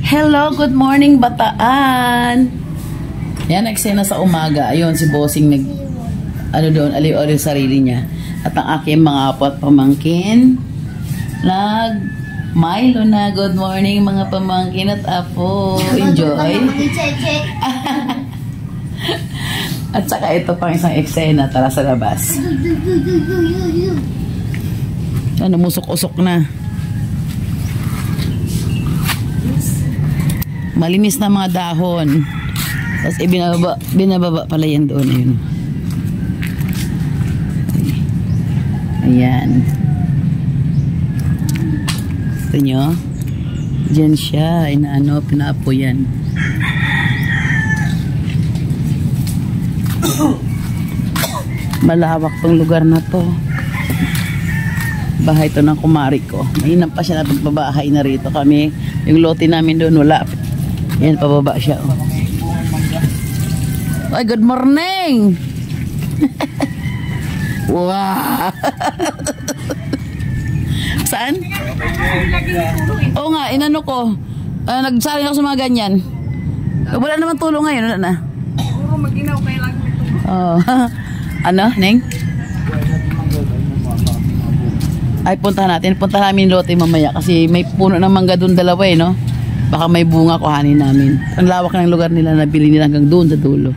Hello, good morning Bataan. Yan, eksena sa umaga. Ayun, si Bossing nag, aliw-aliw sarili niya. At ang aking mga apo at pamangkin, Milo na. Good morning mga pamangkin at apo. Enjoy. At saka ito pang isang eksena. Tara sa labas. Ano, musok-usok na. Malinis na mga dahon. Tapos binababa pala yan doon. Ayun. Ayan. Gusto nyo? Diyan siya. Pinapo yan. Malawak tong lugar na to. Bahay to ng kumari ko. Mainam pa siya na pagbabahay na rito kami. Yung lote namin doon wala. Yan, pababa siya. Oh. Ay, good morning! Wow! Saan? Oo nga, inano ko. Nagsaling ako sa mga ganyan. Wala naman tulong ngayon. Wala na. Oo, mag-inaw kayo lang. Oh. Ano, Neng? Ay, puntahan natin. Puntahan namin lote mamaya kasi may puno ng mangga doon dalawa eh, no? Baka may bunga kuhanin namin. Ang lawak ng lugar nila, nabili nila hanggang doon sa dulo.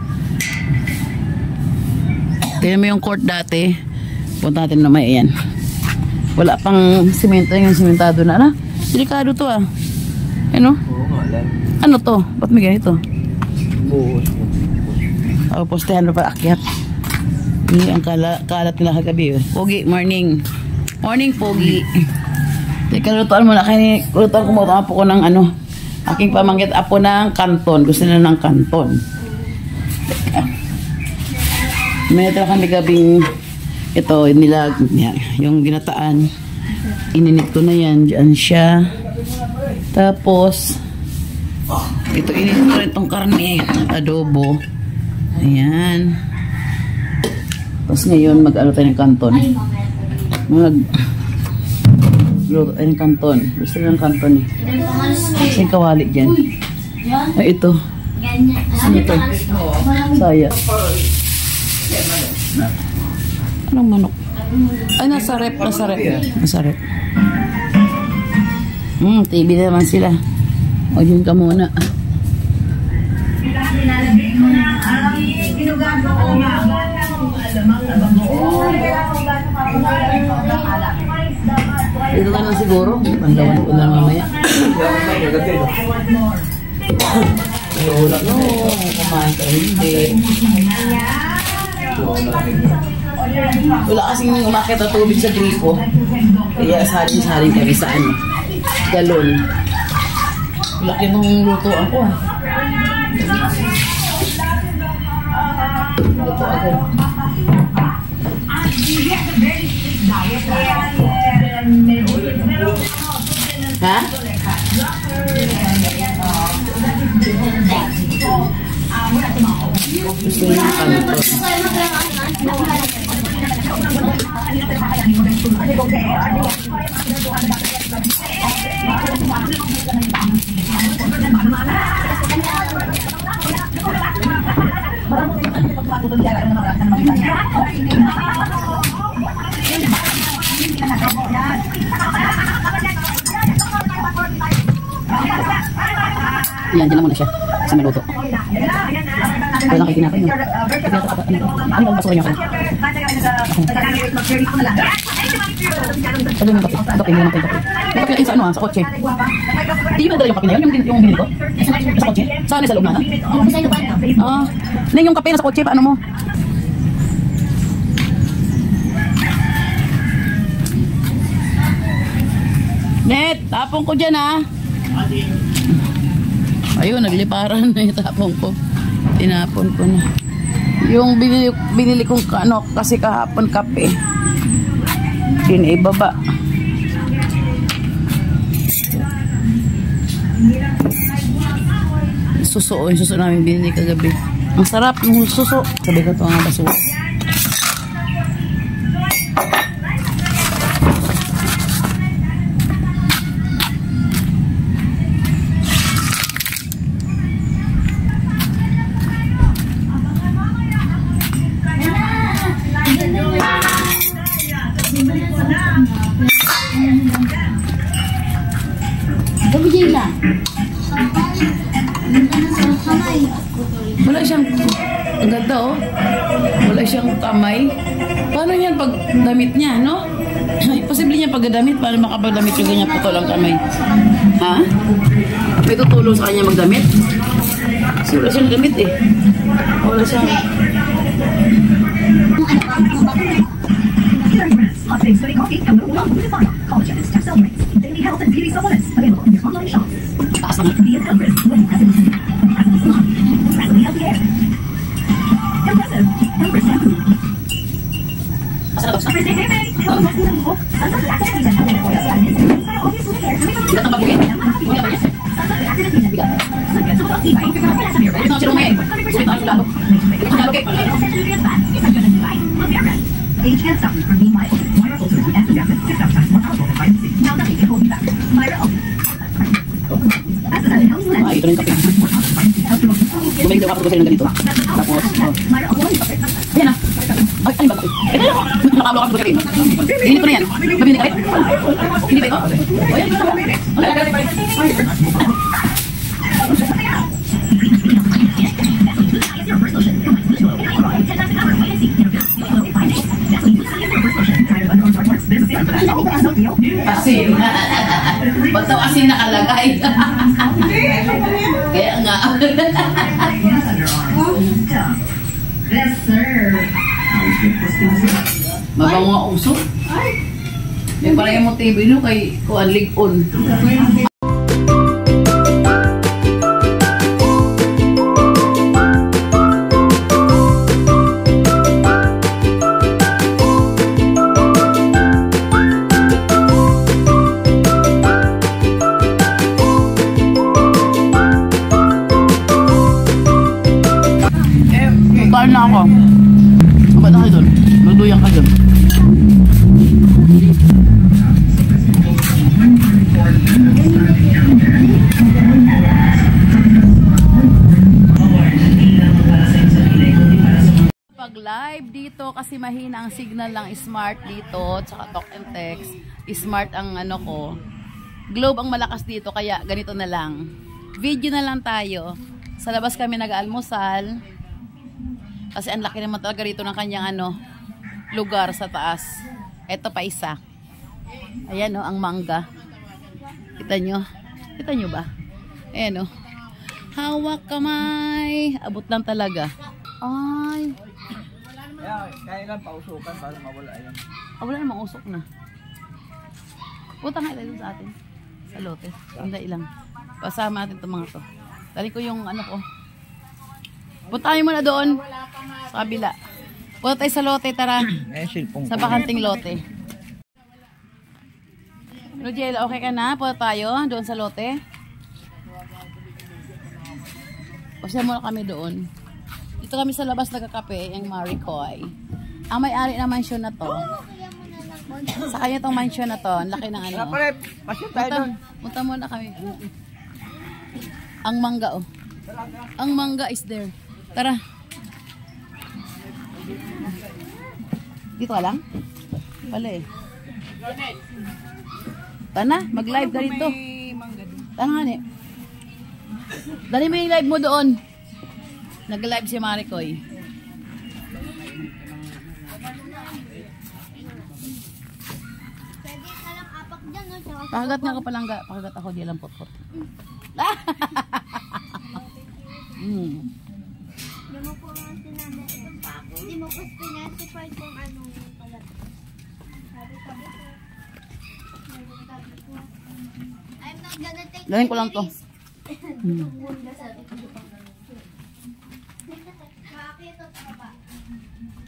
Tignan mo yung court dati. Punta natin naman yan. Wala pang simento, yung simentado na. Ano? Delikado to ah. Ano? Ano to? Ba't may ganito? Postehan mo pa akyat. Hindi ang kalat nila kagabi. Pogi, morning. Morning, Pogi. Teka, lutuan mo na. Lutuan ko mo po ko ng ano. Aking pamangkit apo ng kanton. Gusto nila ng kanton. May ito kami gabing ito, nilag. Yung ginataan. Ininit ko na yan. Diyan siya. Tapos, ito ininit ko rin itong karne. Adobo. Ayan. Tapos ngayon, mag-ano tayo ng kanton. Luto tayo ng kanton. Gusto nila ng kanton eh. Kasi kawali dyan. Ay, ito. Ano ito? Saya. Anong manok? Ay, nasa rep. Nasa rep. TV na naman sila. O, dyan ka muna. Dito ka na siguro. Pandawan ko lang mamaya. Wala no. Kumain ka hindi. Wala kasing umakit na tubig sa gripo. Kaya saring-saring kami sa ano. Galon. Laki ng lutuan ko ah. Luto agad. Ha? Gusto niyo yung kanto. Yan, dyan lang muna siya sa maluto. Wala lang kayo kinapin yun. Ano bang basuhan niyo ako? Sabi mo yung kape. Ang kape, hindi naman kayo kape. May kape natin sa ano ha, sa kotse. Hindi ba dala yung kape na yun? Yung binili ko? Sa kotse? Saan sa loob na? Neng, yung kape na sa kotse, paano mo? Net, tapong ko dyan ha. Ayun, nagliparan na yung tapong ko. Tinapon ko na. Yung binili kong ano, kasi kahapon kape. Ibaba. Suso. Yung suso namin binili kagabi. Ang sarap yung suso. Sabi ko ito nga basura. Bigay na. Kamay. Wala siyang, ang ganda oh. Wala siyang kamay. Paano yan pag damit niya, no? Posible niya pagdamit, paano makapagdamit yung ganyan putol ang kamay? Ha? May tutulong sa kanya magdamit? Kasi wala siyang damit eh. Wala siyang... Taas naman. Age can't stop me from being my own. Myra Ultra and Progressive 6,000 times more powerful than vitamin C. Now nothing can hold me back. Myra Ultra. As the helps you Ito rin kape. Bumalik daw ako kasi ng ganito. Tapos, Myra Ultra. ayan na. Ay, ano ba ito? Ito na. Nakablo ka sa ganito. Init ko na yan. Mabili ka rin. Hindi ba ito? Ayan. Wala ka rin. Asin. Ba't daw asin nakalagay? Kaya nga. Yes, sir. Mabango ang usok. May parang yung motibo nyo kay Kuan Ligon. Kain na ako. Ba't na kayo doon? Magduyang ka doon. Pag live dito kasi mahina ang signal ng Smart dito, tsaka talk and text. Smart ang ano ko. Globe ang malakas dito kaya ganito na lang. Video na lang tayo. Sa labas kami nag-almusal. Kasi ang laki naman talaga rito ng kanyang lugar sa taas. Ito pa isa. Ayan ang mangga. Kita nyo? Kita nyo ba? Ayan hawak kamay. Abot lang talaga. Ay. Kaya lang pausukan para mawala yan. Wala namang usok na. Punta nga tayo sa atin. Sa lote. Hindi ilang. Pasama natin itong mga to. Dali ko yung ko. Punta tayo muna doon. Sa kabila. Punta tayo sa lote, tara. Sa bakanting lote. Rogel, okay ka na? Punta tayo doon sa lote. Pasya muna kami doon. Dito kami sa labas nagkakape, yung Maricoy. Ang may-ari ng mansion na to. Sa kanya tong mansion na to. Ang laki ng Punta muna kami. Ang mangga Ang mangga is there. Tara. Dito ka lang? Wala eh. Tana, mag-live ka dito. Tana nga dali mo yung live mo doon. Nag-live si Maricoy. Pakagat nga ka palang pakagat ako di lang pot-pot. Hindi mo po nga sinabi. Hindi mo po specify kung anong kalat. Sabi ko. I'm not gonna take Lahin ko lang to.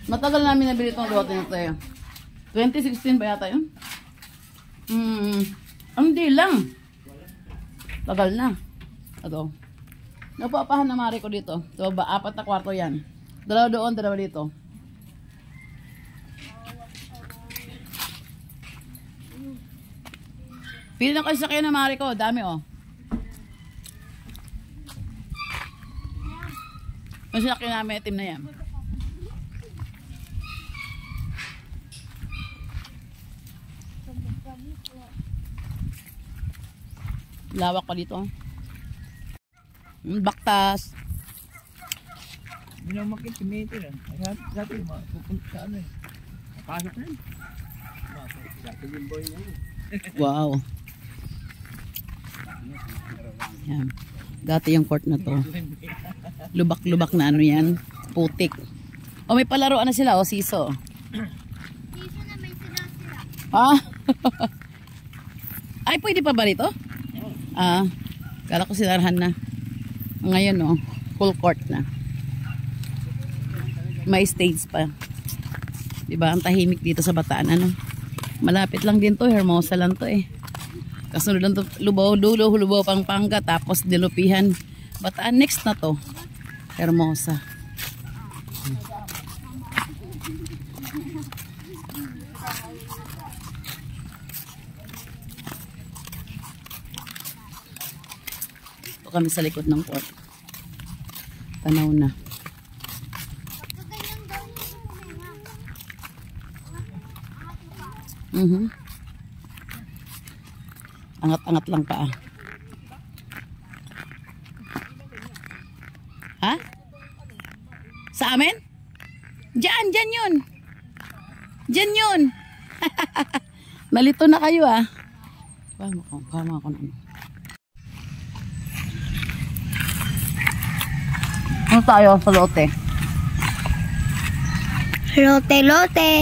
Matagal namin nabili itong lote na ito eh. 2016 ba yata yun? Hindi lang. Tagal na. Ito. Napapahan na mari ko dito. So, 4 na kwarto yan. 2 doon, 2 dito. Pili na kasi sakyan na mari ko. Dami Yung sinakyan namin itim na yan. Lawak pa dito. Baktas. Hindi na umakit si Meter. Dati pupunta sa ano eh. Pasok na yun. Dati yung boy na yun. Wow. Yan. Dati yung court na to. Lubak-lubak na ano yan. Putik. O may palaruan na sila. O siso. Dito na may sila. Ah. Ay, pwede pa ba rito? Ah. Kala ko sinarahan na. Ngayon no. Full court na. May stage pa. Diba? Ang tahimik dito sa Bataan. Ano? Malapit lang din to. Hermosa lang to eh. Kasunod lang to. Lubaw Pampanga. Tapos Dilupihan. Bataan. Next na to. Hermosa. Ito kami sa likod ng court. Tanaw na. Angat-angat lang pa. Ha? Sa amin? Diyan yun. Diyan yun. Nalito na kayo ah. Pama ko na. Ano tayo sa lote? Lote.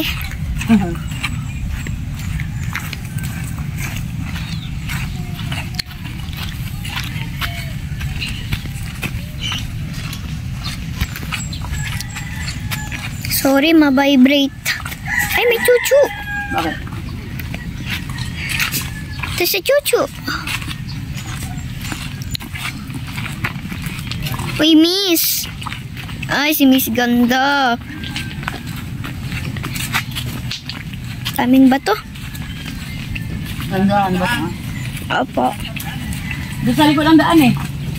Sorry, ma-vibrate. Ay, may chuchu. Bakit? Ito si chuchu. Uy, miss. Ay, si Miss Ganda. Kaming ba to? Gandaan ba ito? Opo. Doon sa likod ang daan eh.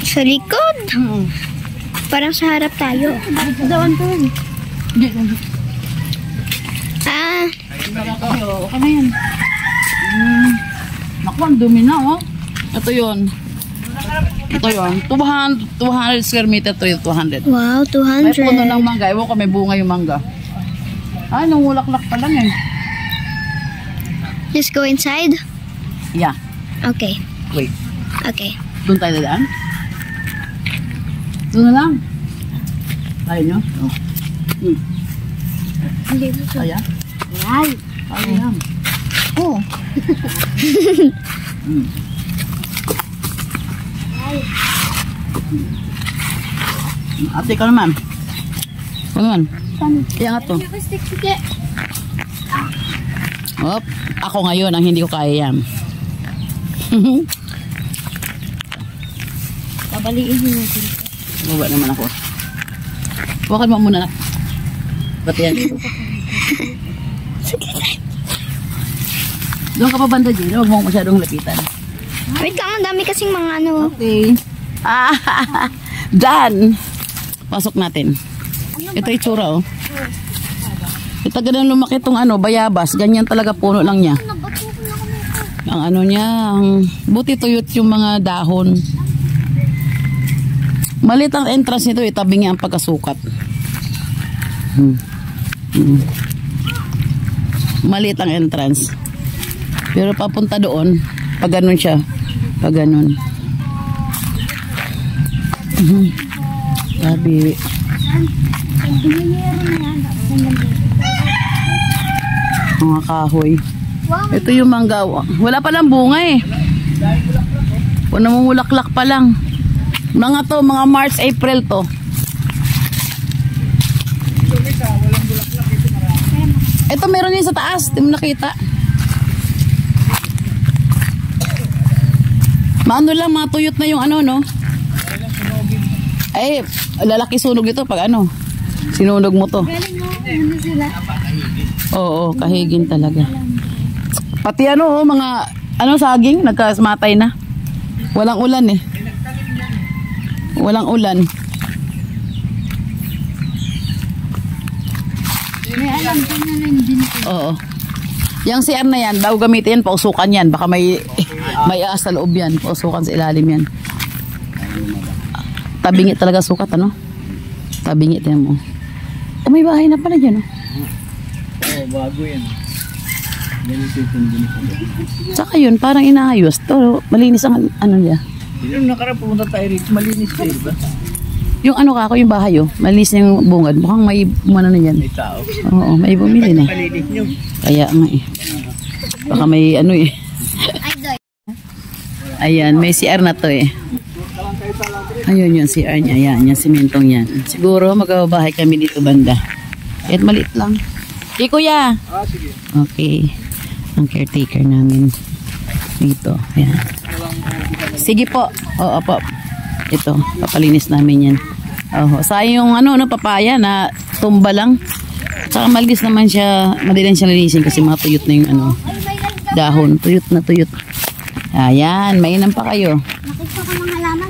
Sa likod. Parang sa harap tayo. Daan ko yun. Ah, Okay na yan. Naku, ang dumi na oh. Ito yun. 200 square meter to yun. 200. wow, May puno 200. ng mangga. Ewan ko may bunga yung mangga. Ay, nangulaklak pa lang eh. Let's go inside. Yeah. Okay. Wait. Okay. Doon tayo dadaan? Doon na lang. Tayo nyo? Oh. Kaya? Ay. Kaya yan. Oh. Ate ka naman. Ano naman? Kaya nga to. Op. Ako ngayon ang hindi ko kaya yan. Babaliin mo natin. Baba naman ako. Huwakan mo muna. Ba't yan? Doon ka pa banda dyan. Huwag mo masyadong lapitan. Wait lang, ang dami kasing mga ano. Okay. Done. Pasok natin. Ito itsura oh. Ito ganun lumaki itong ano, bayabas. Ganyan talaga puno lang niya. Ang ano niya, buti tuyot yung mga dahon. Malit ang entrance nito, itabi niya ang pagkasukat. Maliit ang entrance. Pero papunta doon, pag ganun siya. Pag ganun. Sabi. Mga kahoy. Ito yung mangga. Wala pa lang bunga eh. Namumulaklak pa lang. Mga to, mga March, April to. Ito meron yun sa taas. Hindi mo nakita. Maano lang, matuyot na yung ano, no? Ay, lalaki sunog ito pag ano. Sinunog mo to. Oo, kahigin talaga. Pati ano, mga ano saging, nagkamatay na. Walang ulan eh. Walang ulan. May alam ko na rin din. Oo. Yang CR na yan, bago gamitin, pausukan yan. Baka may May ahas sa loob yan. Pusukan sa ilalim yan. Tabingit talaga sukat, ano? Tabingit yan mo. Oh, may bahay na pala dyan, oh. Oo, bago yan. Ganito yung ganito. Saka yun, parang inaayos. To, malinis ang ano niya. Yung nakarap pumunta tayo rito, malinis tayo, diba? Yung ano kako, yung bahay, oh. Malinis na yung bungad. Mukhang may ano na yan. May tao. Oo, may bumili na. Malinis nyo. Kaya nga eh. Baka may ano eh. Ayan, may CR na to eh. Ayun yung CR niya. Ayan, yung simentong yan. Siguro magbabahay kami dito banda. Kahit maliit lang. Okay, kuya. Sige. Okay. Ang caretaker namin. Dito. Ayan. Sige po. Oo po. Ito. Papalinis namin yan. Oh, sayang yung ano, papaya na tumba lang. Saka malinis naman siya. Madaling siya linisin kasi mga tuyot na yung ano, dahon. Tuyot na tuyot. Ayan. Mainam pa kayo. Nakita ko ng halaman.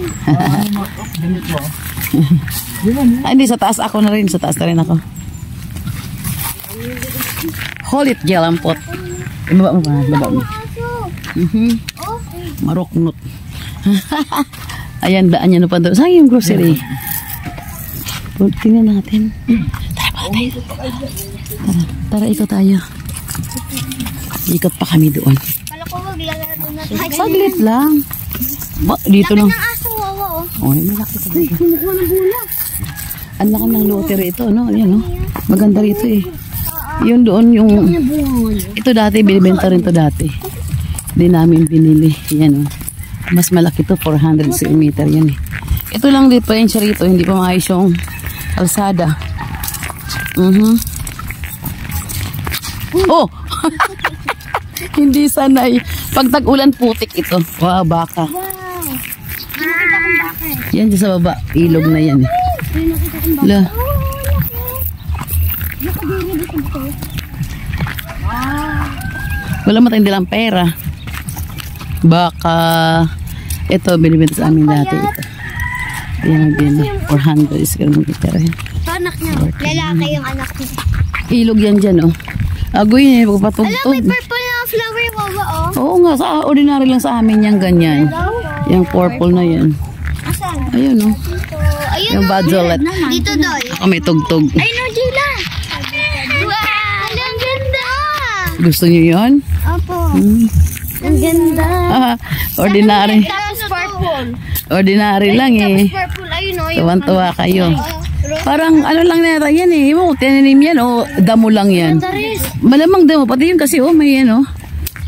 Hindi, sa taas ako na rin. Sa taas na rin ako. Hold it, jalampot. Baba mo ba? Baba mo. Okay. Maroknot. Ayan, daan niya na pa doon. Saan yung grocery? Tingnan natin. Tara pa tayo. Tara, ikot tayo. Ikot pa kami doon. Kala ko maglalaro na tayo. Saglit lang. Dito lang. Ng aso, wawa, oh. Oh, malaki sa dito. Kumukuha ng bula. Ang laki ng lottery ito, no? Ayan, no? Maganda rito eh. Yun doon yung... Ito dati, binibenta rin to dati. Hindi namin binili. Yan, oh. Mas malaki to, 400 square meter yan eh. Ito lang din pa yun siya rito. Hindi pa maayos yung kalsada. Oh! Hindi sanay. Pag tag-ulan putik ito. Wow, baka. Wow. Nakita kong baka eh. Yan dyan sa baba. Ilog na yan eh. Nakita kong baka. La. Oh, laki. Nakadiri dito ito. Wala matindi lang pera. Baka ito, binibenta sa amin dati ito. Yan ang bin. 400 square meter. Ito anak niya. Lalaki yung anak niya. Ilog yan dyan, oh. Agoy niya, Alam, may pagpatugtog. purple na flower, wawa, oh. Oo nga, sa ordinary lang sa amin yan, ganyan. Yung purple na yan. Asan? Ayun, oh. Dito. Ayun, Yung oh. bajolet. Dito, Doy. Ako may tugtog. Ay, no, Jila. Wow, ang ganda. Gusto niyo yun? Opo. Ang ganda. Ordinary. Tapos purple. Ordinary lang eh. Purple, ayun, oh. Tuwan-tuwa kayo. Parang ano lang na yan eh. Yung tinanim yan o damo lang yan. Taris. Malamang damo. Pati yun kasi may yan o.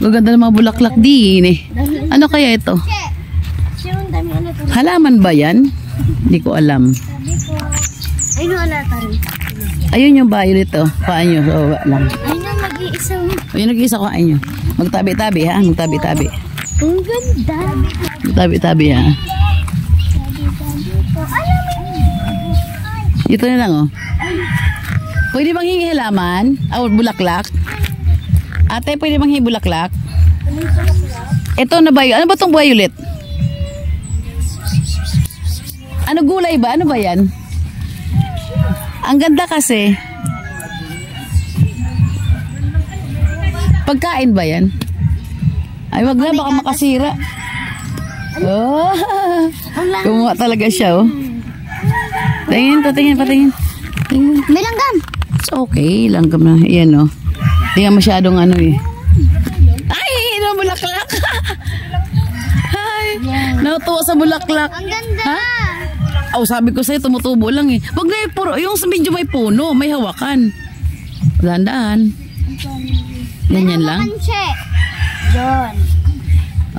Maganda ng mga bulaklak din eh. Ano kaya ito? Yung dami ano to. Halaman ba yan? Hindi ko alam. Sabi ko. Ayun, no, ala, taris. Ayun yung violet o. Paan nyo. So, lang. Ayun, no, mag-iisang. Ayun nag-isa ko nyo. Magtabi-tabi ha. Magtabi-tabi. Ang ganda. Magtabi-tabi ha. Alam mo. Ito na lang oh. Pwede bang hingi halaman? O bulaklak? Ate, pwede bang hingi bulaklak? Ito na ba yun? Ano ba itong violet? Ano gulay ba? Ano ba yan? Ang ganda kasi. Pagkain ba yan? Ay wag na, baka makasira. Oh, kumuha talaga siya oh. Tingin, patingin. May langgam. It's okay, langgam na. Ayan o. Hindi nga masyadong ano eh. Ay, ano bulaklak. Ay, natuwa sa bulaklak. Ang ganda. Ha? Oh, sabi ko sa'yo, tumutubo lang eh. Wag na puro, yung medyo may puno, may hawakan. Dahan-dahan. Ganyan lang. Manche. Doon.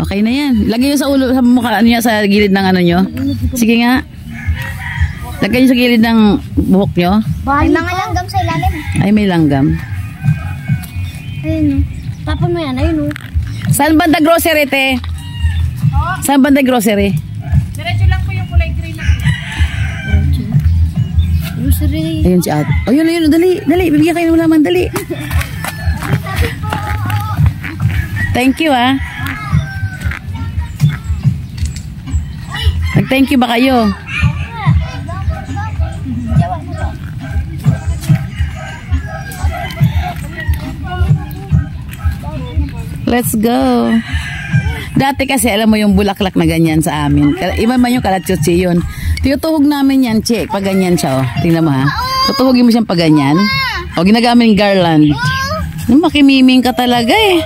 Okay na yan. Lagay nyo sa ulo, sa mukha niya, sa gilid ng ano nyo. Sige nga. Lagay nyo sa gilid ng buhok nyo. May mga langgam sa ilalim. Ay, may langgam. Ayun, no. Tapon mo yan, ayun, no. Saan banda grocery, te? Saan banda grocery? Diretso lang po yung kulay green lang. Grocery. Ayun si ate. Ayun, dali. Bibigyan kayo ng laman, dali. Thank you, ah. Nag-thank you ba kayo? Let's go. Dati kasi, alam mo yung bulaklak na ganyan sa amin. Iba man yung kalatsutsi yun. Tinutuhog namin yan, che. Pag ganyan siya, oh. Tingnan mo, ha. Tutuhogin mo siyang pag ganyan. O, ginagamit yung garland. Makimiming ka talaga, eh.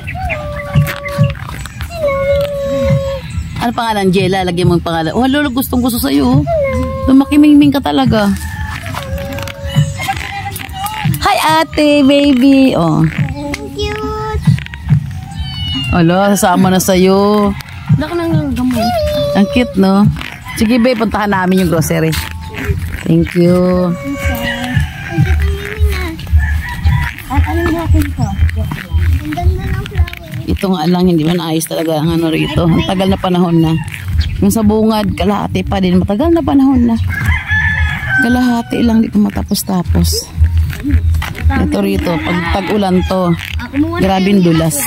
Ano pangalan, Jella? Lagyan mo yung pangalan. Oh, lolo, gustong gusto sa'yo. Makimiming ka talaga. Hi, ate, baby. Oh. Cute. Ala, sasama na sa'yo. Ang cute, no? Sige, babe, puntahan namin yung grocery. Thank you. At anong natin ko? Ang ganda ng flower. Ito nga lang, hindi man ayos talaga ang ano rito. Ang tagal na panahon na. Yung sa bungad, kalahati pa din. Matagal na panahon na. Kalahati lang, di pa matapos-tapos. Ito rito, pag tag-ulan to. Grabing dulas.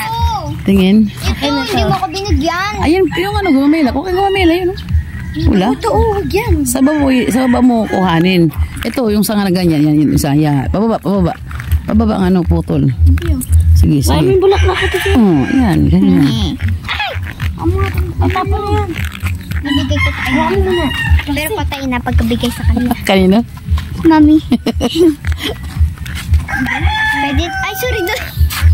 Tingin. Ito, hindi mo ko binigyan. Ayun, yung ano, gumamela. Okay, gumamela yun. Wala. Ito, yan. Sa baba mo kuhanin. Ito, yung sanga na ganyan. Yan, yung isa. Yan. Pababa, pababa. Pababa ang ano, putol. Sige, sige. Maraming bulak na ako dito. Oh, yan, ganyan. Ang tapo na yan. Nabigay ko sa kanya. Pero patay na pagkabigay sa kanya. Kanina? Mami. Pwede. Ay, sorry doon.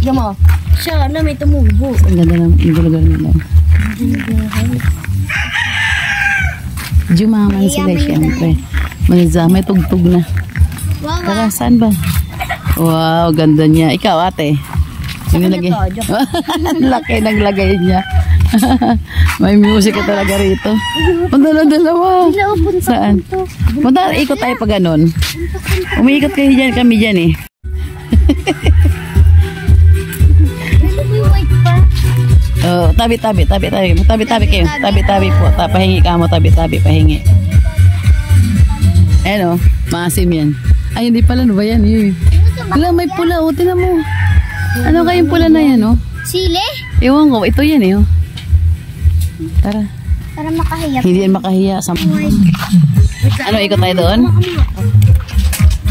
Diyan mo. Siya na may tumubo. Ang ganda ng gulagal nila. Jumaman sila, syempre. May tugtog na. Wow, Tara, saan ba? Wow, ganda niya. Ikaw, ate. Nilagay. Laki ng lagay niya. May music ka talaga rito. Dalawa. Saan? Punta, ikot tayo pa ganon. Umiikot kayo dyan, kami dyan eh. Oh, tabi kayo. Tabi po. Pahingi ka mo, tabi, pahingi. Ayan o, maasim yan. Ay, hindi pala, ano ba yan? Wala, may pula, o, tingnan mo. Ano kayong pula na yan, o? Sili? Ewan ko, ito yan, eh, o. Tara. Para makahiya. Hindi yan makahiya. Ano, ikot tayo doon?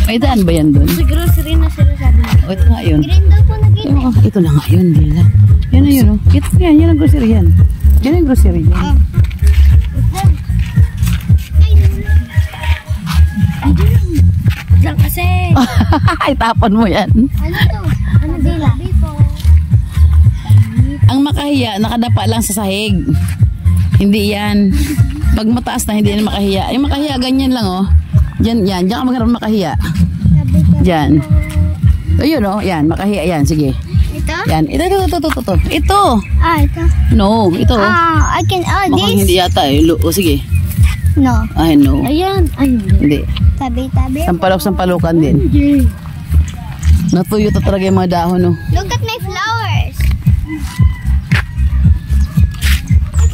May daan ba yan doon? Sa grocery na sila sabi nila. O, ito nga yun. Green daw po na green. Ito na nga yun, Dila. Yan na yun, o. Ito yan, yan ang grocery yan. Yan ang grocery yan. Diyan kasi. Ay, tapon mo yan. Ano to? Ano dila? Ang makahiya, nakadapa lang sa sahig. Hindi yan. Pag mataas na, hindi yan makahiya. Ay, makahiya, ganyan lang, oh. Diyan, yan. Diyan ka magkaroon makahiya. Diyan. Ayun, oh. Yan, makahiya yan. Sige. Ito? Yan. Ito. Ito. Ah, ito. No, ito. I can, Mukhang this? hindi yata, eh. O, sige. No. Ay, no. Ayan. Ay, Hindi. tabi. Sampalok-sampalukan din. Natuyo to talaga yung mga dahon, no. Look at my flowers.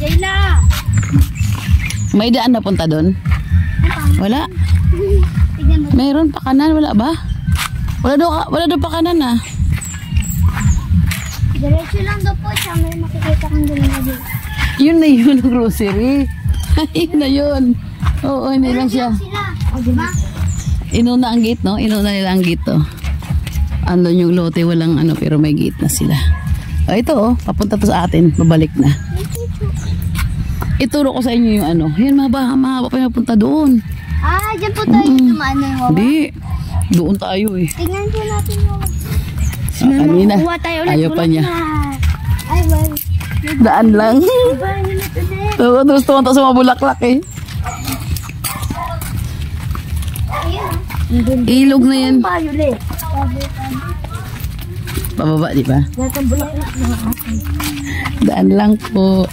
Jayla. May daan na punta doon? Wala. Tignan mo. Mayroon pa kanan, wala ba? Wala daw pa kanan, ah. Diretso lang daw po siya. May makikita kang doon na dito. Yun na yun, grocery. Yun na yun. Oo, hindi lang siya. Sila. O, diba? Inuna ang gate, no? Inuna nila ang gate, to. Andun yung lote, walang ano, pero may gate na sila. O, ito, oh. Papunta to sa atin. Babalik na. Ituro ko sa inyo yung ano. Yan, mahaba pa yung punta doon. Ah, dyan po tayo tumaan na yung wawa. Hindi. Doon tayo, eh. Tingnan po natin yung wawa. Kanina. Kuha tayo ulit. Ayaw pa niya. Ay, well. Daan lang. Diba, yun ito na. Gusto mo sa mga bulaklak, eh. Ilog na yan. Violet. Pababa, di ba? Gatang bulaklak na akin. Daan lang po.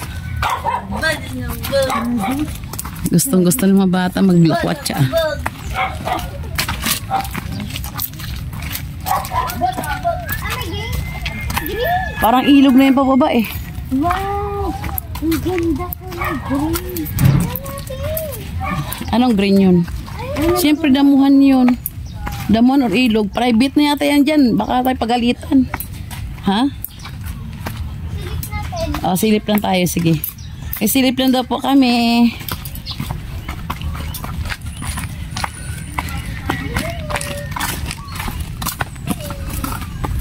Gustong-gusto ng mga bata maglakwatsa. Parang ilog na yung pababa, eh. Wow! Ang ganda ko ng green. Anong green yun? Siyempre damuhan yun. Damuhan or ilog. Private na yata yan dyan. Baka tayo pagalitan. Ha? O, silip lang tayo. Sige. Silip lang daw po kami.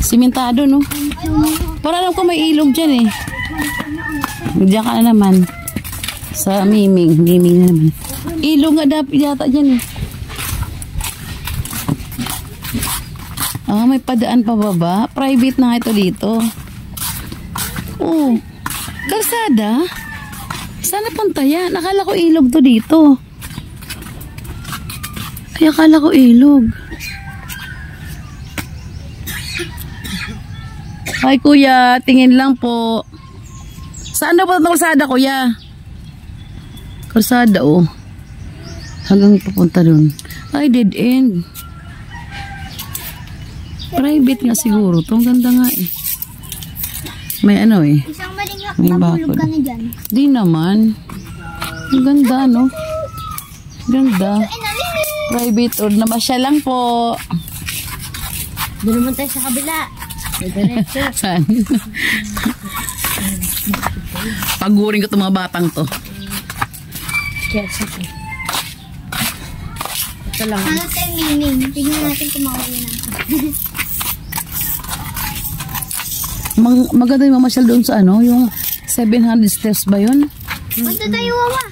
Simentado, no? Para alam ko may ilog dyan, eh. Diyan ka na naman. Sa Miming. Miming na naman. Ilog nga dapat yata dyan eh. Ah, may padaan pa baba. Private na ito dito. Oh. Kalsada? Saan napunta yan? Akala ko ilog to dito. Ay, akala ko ilog. Ay, kuya. Tingin lang po. Saan na po itong kalsada, kuya? Kalsada, oh. Hanggang papunta dun. Ay, dead end. Private nga siguro. Itong ganda nga eh. May ano eh. Isang malingak May mahulog bakod. ka na dyan. Di naman. Ang ganda, no? Ganda. Private or namasya lang po. Doon naman tayo sa kabila. Saan? Pagurin ko itong mga batang to. Ito lang. Ano tayo, Miming? Tignan natin kung makauwi na. Maganda yung mamasyal doon sa ano, yung 700 steps ba yun? Punta tayo, Wawa.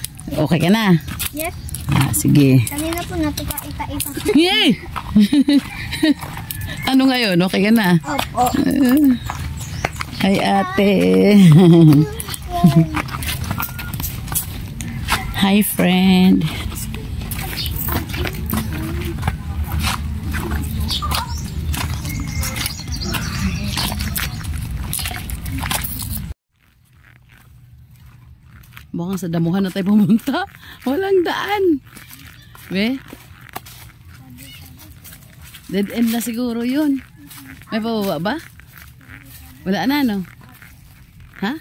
Okay ka na? Yes. Ah, sige. Kanina po natuka-ita-ita. Yay! Ano ngayon? Okay ka na? Opo. Ay, ate. Hi, friend. Mukhang sa damuhan na tayo pumunta. Walang daan. Be? Dead end na siguro yun. May pababa ba? Wala na, no? Ha?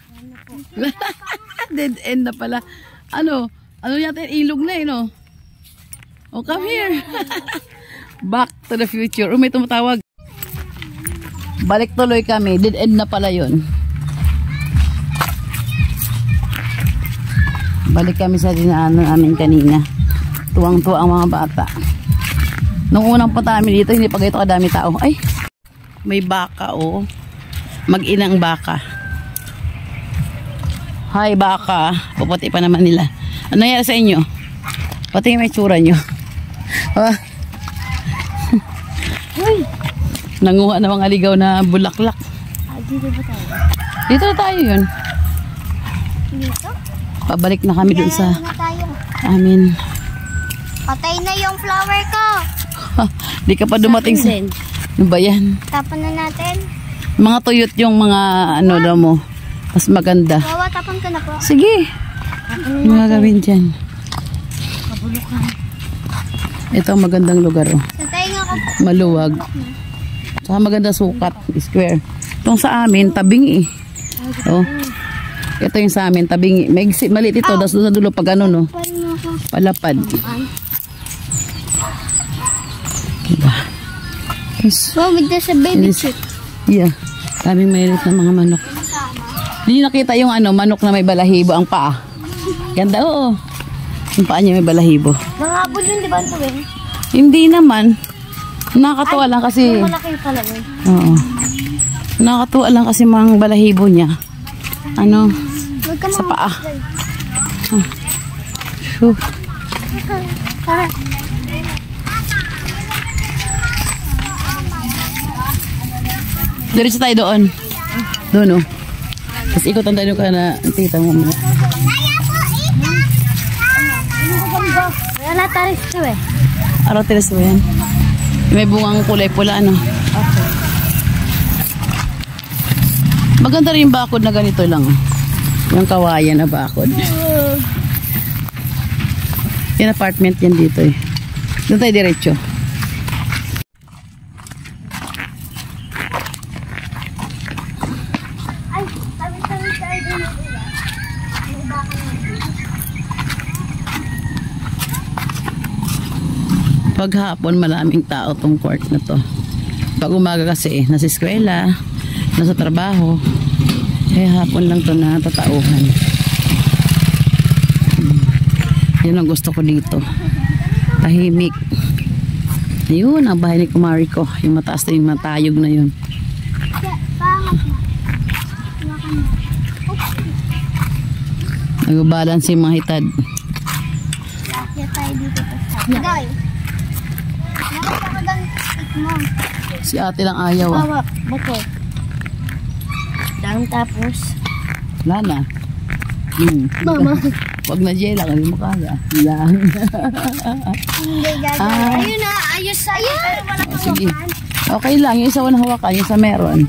Dead end na pala. Ano? Ano yata ilog na, no? Oh, come here. Back to the future. Oh, may tumatawag. Balik tuloy kami. Dead end na pala yun. Balik kami sa dinaanan namin kanina. Tuwang-tuwa ang mga bata. Nung unang punta namin dito, hindi pa ganito kadami tao. Ay, may baka, oh. Mag-inang baka. Hi, baka. Puputi pa naman nila. Ano nangyari sa inyo? Pati may tsura nyo. Nanguha na mga aligaw na bulaklak. Dito ba tayo? Dito na tayo yun. Dito? Pabalik na kami dun sa na tayo. amin. Patay na yung flower ko. Di ka pa dumating sa... Ano ba yan? Tapan na natin. Mga tuyot yung mga ano daw mo. Mas maganda. Wawa, tapan ka na po. Sige. Mga gawin dyan. Ito ang magandang lugar. Oh. Sa tayo nga ako. Maluwag. Saka maganda sukat. Square. Itong sa amin, tabing eh. Oh. Ito yung sa amin, tabing. Maliit ito. Das doon sa dulo pag ano, no? Paano ako? Palapad. Diba? Yes. Wow, with the baby Yes. Yeah. Daming mayroon na mga manok. Hindi nakita yung ano, manok na may balahibo ang paa. Ganda, oo. Yung paa niya may balahibo. Nangabol yun, di ba ito eh? Hindi naman. Nakakatuwa lang kasi... Malaki pala yun. Oo. Nakakatuwa lang kasi mga balahibo niya. Ano? Huwag ka Sa mga- paa. Shoo. Tara. Diretso tayo doon. Doon, oh. Tapos ikutan tayo ka na tita mo. Wala taris ito eh. Araw tiras mo yan. May bungang kulay pula, ano? Okay. Maganda rin yung bakod na ganito lang. Yung kawayan na bakod. Yung apartment yan dito eh. Doon tayo diretso. Ay, tabi-tabi tayo din. May baka na. Pag hapon, maraming tao tong court na to. Pag umaga kasi, nasa eskwela, nasa trabaho. Kaya hapon lang to na tatauhan. Yan ang gusto ko dito. Tahimik. Ayun, ang bahay ni Kumari ko. Yung mataas na yung matayog na yun. Pangat na. Hawakan mo. Nag-balance yung mga hitad. Kaya tayo dito sa Guy. Bakit ako doon stick mo? Si ate lang ayaw ah. Hawak. Bako. Tapos. Wala na. Mama. Wag na Jela, kami mo kaya. Yan. Hindi gagawin. Ayun na. Ayos sa iyo. Pero walang Sige. hawakan. Okay lang. Yung isa walang hawakan. Yung isa meron.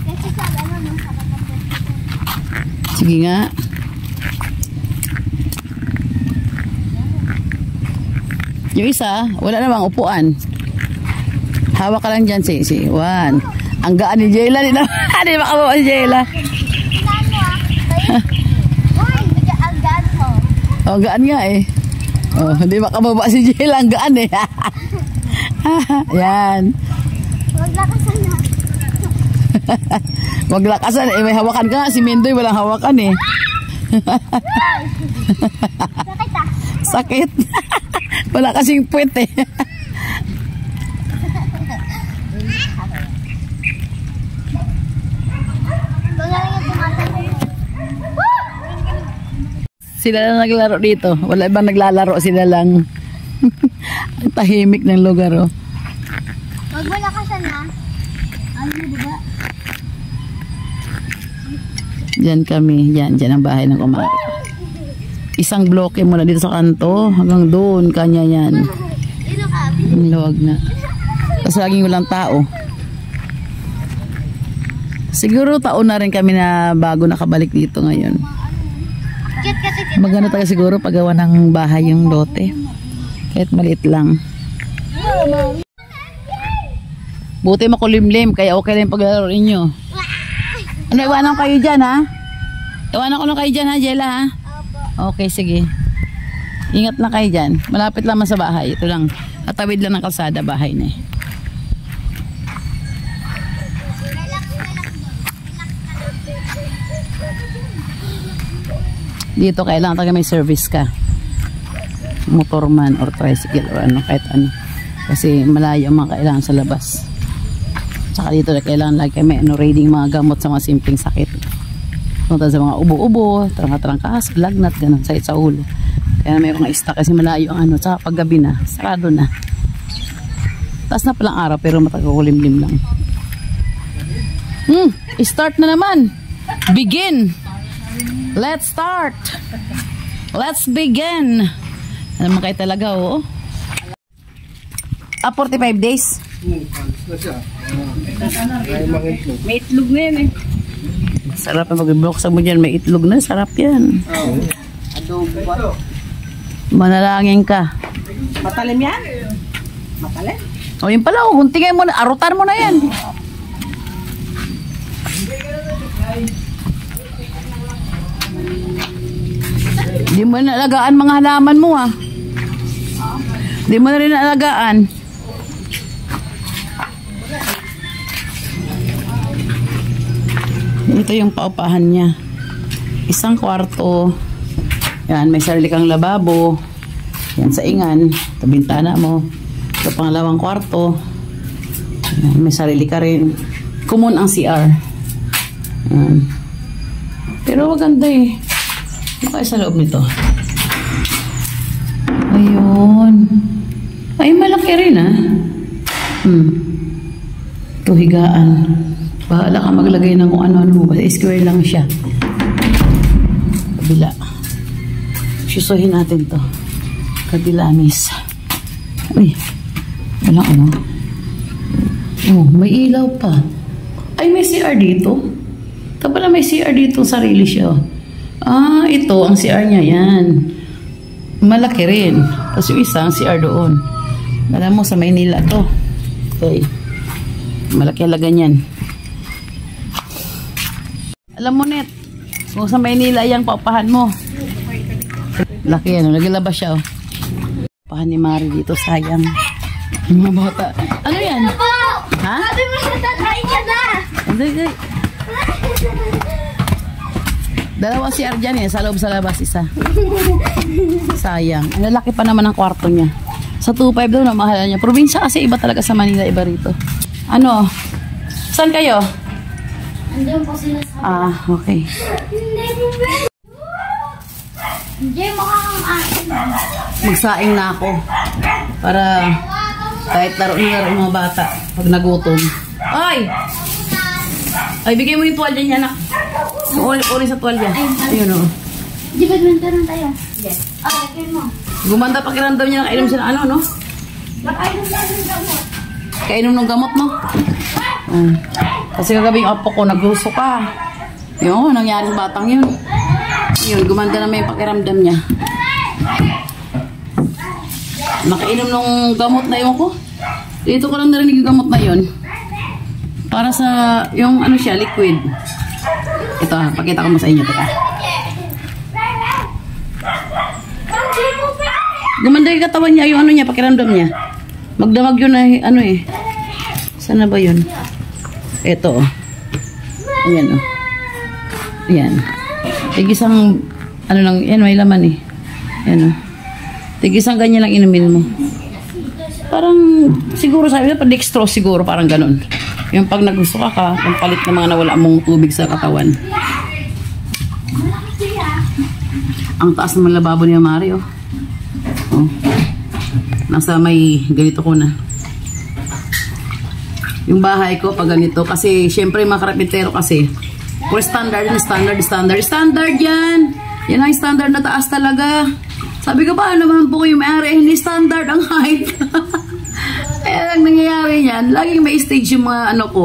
Kasi sa ano, nung sa kapatid. Sige nga. Yung isa, wala namang upuan. Hawak ka lang dyan, si Juan. Ang gaan ni Jela. Di makabawa si Jela. Uy, ang gaan ko. Oh, gaan nga eh. Oh, hindi makababa si Jela. Ang gaan eh. Yan. Huwag lakasan na. Wag lakasan eh. May hawakan ka nga. Si Mendoy walang hawakan eh. Sakit ah. Sakit. Wala kasing puwet eh. Sila lang naglaro dito. Wala ibang naglalaro. Sila lang. Ang tahimik ng lugar oh. Huwag mo lakasan na. Ano, diba? Diyan kami. Diyan ang bahay ng kumari. Isang bloke muna dito sa kanto. Hanggang doon. Kanya yan. Dito ka. Ang luwag na. Kasi laging walang tao. Siguro taon na rin kami na bago nakabalik dito ngayon. Cute kasi. Maganda talaga siguro paggawa ng bahay yung lote. Kahit maliit lang. Buti makulimlim. Kaya okay lang yung paglalaro ninyo. Ano, iwanan kayo dyan ha? Iwanan ko na kayo dyan ha, Jela ha? Okay, sige. Ingat na kayo dyan. Malapit lang sa bahay. Ito lang. Tatawid lang ng kalsada. Bahay na eh. Dito kailangan talaga may service ka. Motorman or tricycle or ano, kahit ano. Kasi malayo ang mga kailangan sa labas. Tsaka dito kailangan lagi may raiding mga gamot sa mga simpleng sakit. Punta sa mga ubo-ubo, trangka-trangkas, lagnat, ganun, sakit sa ulo. Kaya may mga stock kasi malayo ang ano. Tsaka paggabi na, sarado na. Taas na palang araw pero matagakulimlim lang. Start na naman. Begin. Let's start. Let's begin. Ano kayo talaga, oh. 45 days. May itlog na yan eh. Sarap na mag-buksan mo dyan. May itlog na. Sarap yan. Adobo ba? Manalangin ka. Matalim yan? Matalim? O yun pala, guntingin mo na. Arutan mo na yan. Di mo na alagaan mga halaman mo ah. Di mo na rin alagaan. Ito yung paupahan niya. Isang kwarto. Yan, may sarili kang lababo. Yan sa ingan. Sa bintana mo. Ito pangalawang kwarto. Yan, may sarili ka rin. Common ang CR. Yan. Pero maganda eh. Ano kayo sa loob nito? Ayun. Ay, malaki rin ah. Ito, higaan. Bahala ka maglagay ng kung ano-ano. Square lang siya. Kabila. Susuhin natin to. Kabilamis. Uy. Walang ano. Oh, may ilaw pa. Ay, may CR dito. Ito pala may CR dito. Sarili siya. Ah, ito. Ang CR niya. Yan. Malaki rin. Tapos yung isa, ang CR doon. Alam mo, sa Maynila to. Okay. Malaki halaga niyan. Alam mo, Net. Kung sa Maynila, yung paupahan mo. Laki yan. Naglabas siya, oh. Paupahan ni Mari dito. Sayang. Mga bata. Ano yan? Ha? Sabi mo na tatay ka na! Hindi. Dalawa si Arjan eh. Sa loob sa labas isa. Sayang. Ang lalaki pa naman ang kwarto niya. Sa 2.5 daw na mahal niya. Probinsya kasi iba talaga sa Manila. Iba rito. Ano? Saan kayo? Andiyan po sila sa... Ah, okay. Hindi, mukhang akin. Magsaing na ako. Para kahit laro yung mga bata pag nagutom. Ay! Ay, bigay mo yung tuwalya niya, anak. Uli sa tuwalya. Ayun o. Di ba badminton tayo? Yes. Ah, lagyan mo. Gumanda pakiramdam niya, nakainom siya ng ano, no? Nakainom na yung gamot. Kainom ng gamot, no? Kasi kagabi yung apo ko, naggusto ka. Yun, nangyari sa batang yun. Yun, gumanda naman yung pakiramdam niya. Nakainom ng gamot na yun ko. Dito ko lang narinig yung gamot na yun. Para sa, yung ano siya, liquid. Ito ha, pakita ko mo sa inyo. Teka. Gumanda yung katawan niya, yung ano niya, pakiramdam niya. Magdamag yun na, ano eh. Saan na ba yun? Ito, oh. Ayan, oh. Ayan. Tigisang, ano lang, yan, may laman eh. Ayan, oh. Tigisang ganyan lang inumin mo. Parang, siguro sabi na, pa-dextrose siguro, parang ganun. Yung pag nagusto ka, yung palit ng mga nawala mong tubig sa katawan. Ang taas naman lababo niya, Mario. Oh. Nasa may ganito ko na. Yung bahay ko pag ganito kasi syempre mga karapintero kasi for standard yan. Yan ang standard na taas talaga. Sabi ko ba naman po yung may-ari hindi standard ang height. Kaya ang nangyayari yan, laging may stage yung mga ano ko.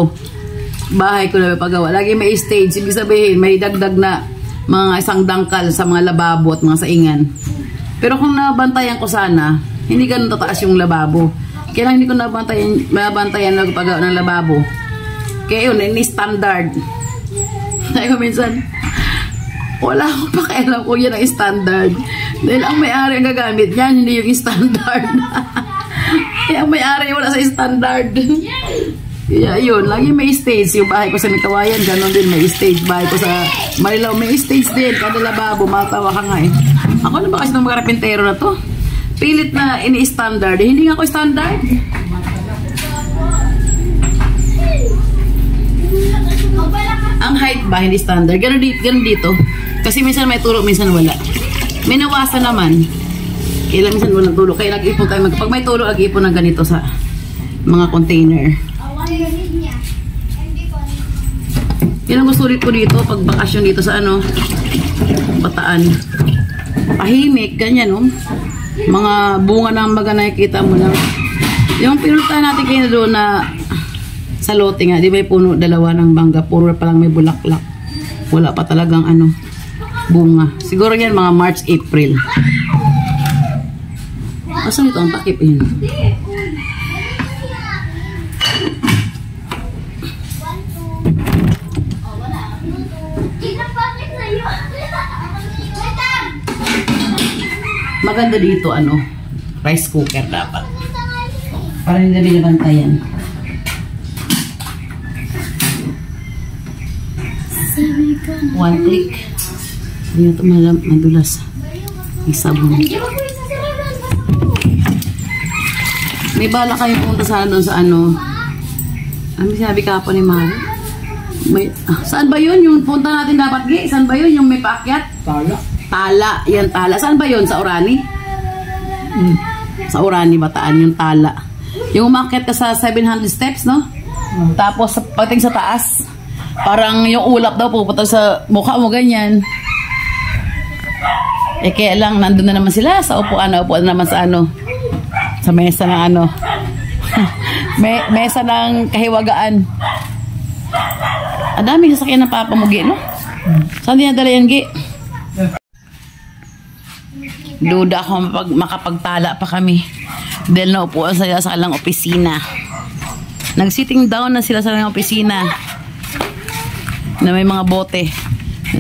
Bahay ko na may pagawa. Laging may stage. Ibig sabihin may dagdag na mga isang dangkal sa mga lababo at mga saingan. Pero kung nabantayan ko sana, hindi ganun tataas yung lababo. Kaya lang hindi ko nabantayan nagpagawa ng lababo. Kaya yun, ini standard. Kaya ko minsan, wala akong pakialam kung yan ang standard. Dahil ang may-ari ang gagamit yan, hindi yung standard. Kaya ang may-ari wala sa standard. Kaya yun, lagi may stage. Yung bahay ko sa Mikawayan, ganun din may stage. Bahay ko sa Marilao, may stage din. Kada lababo, matawa ka nga eh. Ako na ba kasi ng mga karapintero na to? Pilit na ini-standard. Eh, hindi nga ako standard. Ang height ba, hindi standard. Ganun dito. Kasi minsan may tulog, minsan wala. May nawasan naman. Kailan minsan walang tulog. Kaya nag-ipon tayo. Pag may tulog, nag-ipon ng ganito sa mga container. Yan ang gusto ko dito pag bakasyon dito sa ano Bataan. Tahimik, ganyan no. Mga bunga ng baga nakikita mo lang. Yung pinuntahan natin kayo doon na sa lote nga, di ba yung puno dalawa ng bangga, puro pa lang may bulaklak. Wala pa talagang ano bunga. Siguro yan mga March, April. Asan ito ang takip yun? Maganda dito ano, rice cooker dapat. Para hindi binabantayan. One click. Hindi na ito madulas. May sabon. May bala kayo punta sana doon sa ano. Ano sinabi ka po ni Mari? Saan ba yun? Yung punta natin dapat, Gi? Saan ba yun? Yung may paakyat? Tala. Yan, Tala. Saan ba yun? Sa Orani? Sa Orani, Bataan. Yung Tala. Yung umakyat ka sa 700 steps, no? Tapos, pagdating sa taas, parang yung ulap daw pupunta sa mukha mo, ganyan. Eh, kaya lang, nandun na naman sila sa upuan naman sa ano, sa mesa ng ano. Mesa ng kahiwagaan. Ang dami sasakyan ng papa mo, Gi, no? Saan dinadala yan, Gi? Duda ako makapagtala pa kami. Dahil naupuan sila sa kalang opisina. Nag-sitting down na sila sa kalang opisina. Na may mga bote.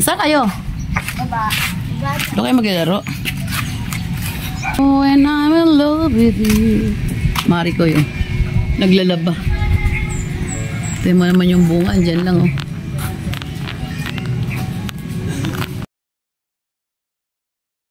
Saan kayo? Baba. Doon kayo maglalaro. When I'm in love with you. Mari ko yun. Naglalaba. Ito mo naman yung bunga. Andyan lang oh.